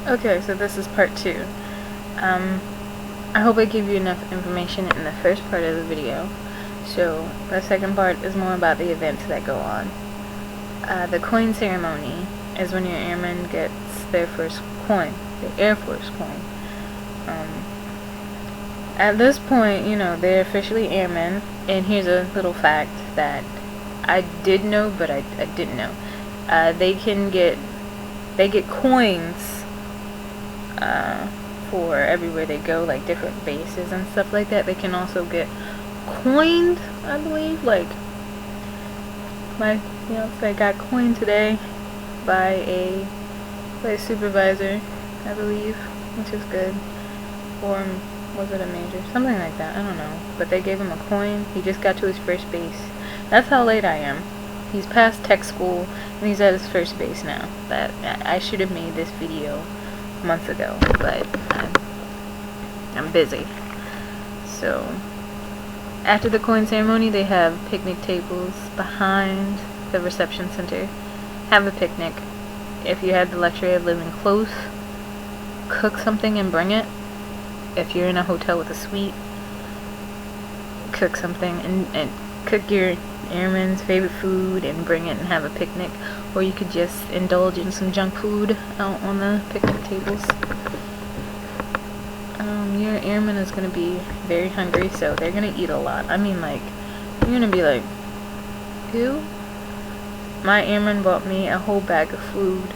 Okay, so this is part 2. I hope I give you enough information in the first part of the video. So the second part is more about the events that go on. The coin ceremony is when your airman gets their first coin, the Air Force coin. At this point, they're officially airmen, and here's a little fact that I did know, but I didn't know. They get coins for everywhere they go, like different bases and stuff like that. They can also get coined, I believe. Like, my fiance got coined today by a supervisor, I believe, which is good. Or was it a major? Something like that, I don't know. But they gave him a coin. He just got to his first base. That's how late I am. He's past tech school, and he's at his first base now. That I should have made this video months ago, but I'm busy. So after the coin ceremony, they have picnic tables behind the reception center. Have a picnic. If you had the luxury of living close, cook something and bring it. If you're in a hotel with a suite, cook something and cook your airman's favorite food and bring it and have a picnic. Or you could just indulge in some junk food out on the picnic tables. Your airman is going to be very hungry, so they're going to eat a lot. I mean, like, you're going to be like, who? My airman bought me a whole bag of food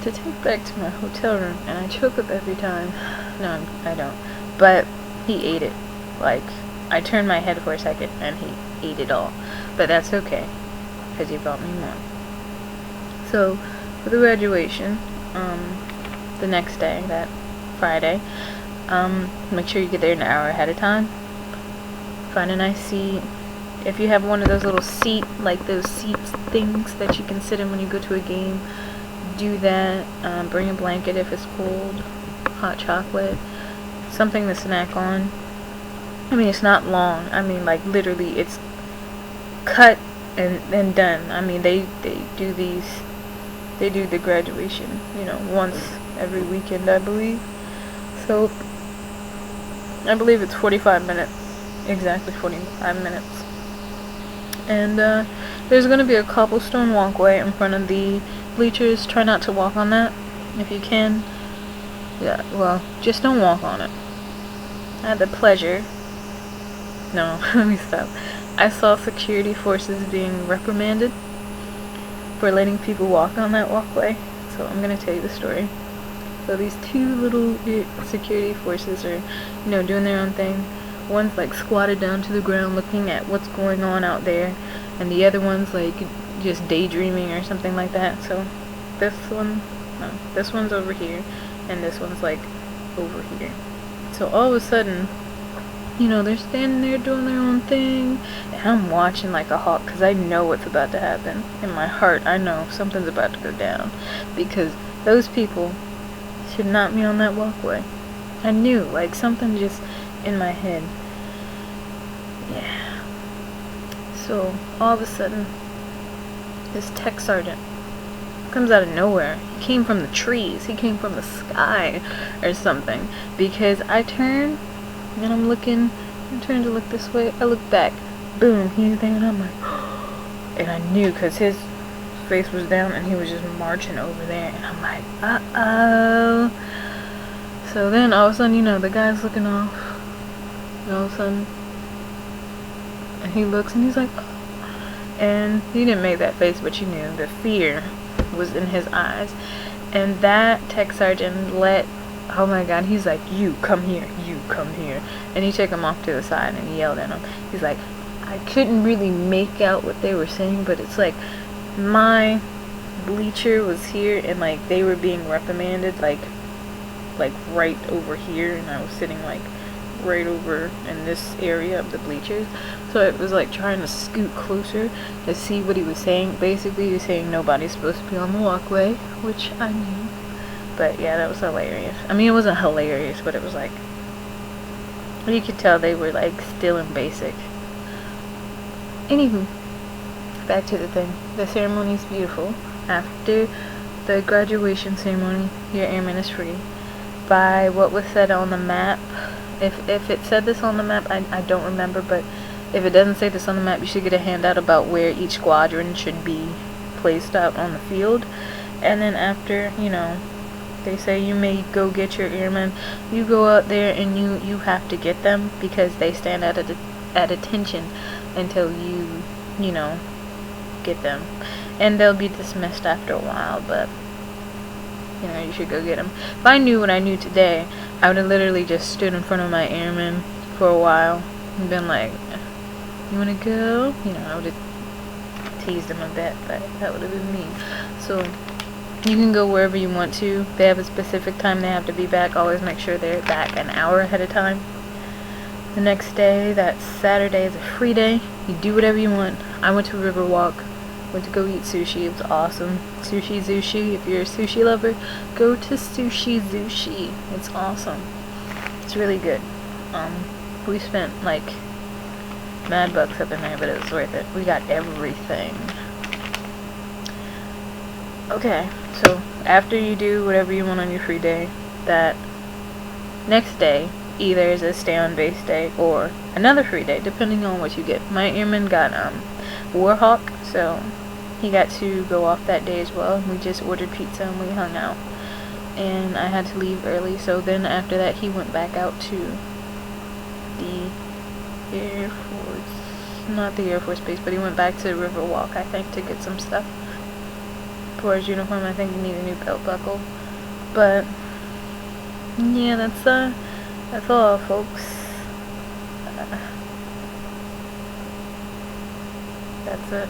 to take back to my hotel room, and I choke up every time. No, I don't. But he ate it. Like, I turned my head for a second, and he ate it all. But that's okay, because he brought me more. So, for the graduation, the next day, that Friday, make sure you get there an hour ahead of time. Find a nice seat. If you have one of those little like those seats things that you can sit in when you go to a game, do that. Bring a blanket if it's cold, hot chocolate, something to snack on. I mean, it's not long. I mean, like, literally, it's cut and done. I mean, they do the graduation, once every weekend, I believe. So, I believe it's 45 minutes. Exactly 45 minutes. And, there's going to be a cobblestone walkway in front of the bleachers. Try not to walk on that, if you can. Yeah, well, just don't walk on it. I had the pleasure... No, let me stop. I saw security forces being reprimanded for letting people walk on that walkway. So I'm going to tell you the story. So these two little security forces are, doing their own thing. One's like squatted down to the ground looking at what's going on out there, and the other one's like just daydreaming or something like that. So this one's over here, and this one's like over here. So all of a sudden, they're standing there doing their own thing, and I'm watching like a hawk, because I know what's about to happen. In my heart, I know something's about to go down, because those people should not be on that walkway. I knew, like, something just in my head. Yeah. So, all of a sudden, this tech sergeant comes out of nowhere. He came from the trees. He came from the sky or something, because I turn and I'm looking, I turn to look this way, I look back, boom, he's there, and I'm like, and I knew, because his face was down, and he was just marching over there, and I'm like, uh-oh. So then, all of a sudden, the guy's looking off, and all of a sudden, and he looks, and he's like, oh. And he didn't make that face, but you knew, the fear was in his eyes, and that tech sergeant oh my god, he's like, you come here, and he took him off to the side, and he yelled at him. He's like, I couldn't really make out what they were saying, but it's like, my bleacher was here, and like, they were being reprimanded, like right over here, and I was sitting like, right over in this area of the bleachers, so it was like trying to scoot closer to see what he was saying. Basically, he was saying nobody's supposed to be on the walkway, which I knew. But yeah, that was hilarious. I mean, it wasn't hilarious, but it was like, you could tell they were like still in basic. Anywho, back to the thing. The ceremony's beautiful. After the graduation ceremony, your airman is free. By what was said on the map, if it said this on the map, I don't remember, but if it doesn't say this on the map, you should get a handout about where each squadron should be placed out on the field. And then after, you know, they say you may go get your airmen, you go out there and you have to get them, because they stand at attention until you know, get them. And they'll be dismissed after a while, but you know, you should go get them. If I knew what I knew today, I would have literally just stood in front of my airmen for a while and been like, you wanna go? You know, I would have teased them a bit, but that would have been mean. So you can go wherever you want to. They have a specific time they have to be back. Always make sure they're back an hour ahead of time. The next day, that Saturday, is a free day. You do whatever you want. I went to Riverwalk. Went to go eat sushi. It was awesome. Sushi Zushi. If you're a sushi lover, go to Sushi Zushi. It's awesome. It's really good. We spent like mad bucks up in there, but it was worth it. We got everything. Okay, so after you do whatever you want on your free day, that next day either is a stay on base day or another free day, depending on what you get. My airman got Warhawk, so he got to go off that day as well. We just ordered pizza and we hung out, and I had to leave early, so then after that he went back out to the Air Force, not the Air Force base, but he went back to Riverwalk, I think, to get some stuff for his uniform. I think he needed a new belt buckle. But yeah, that's all, folks. That's it.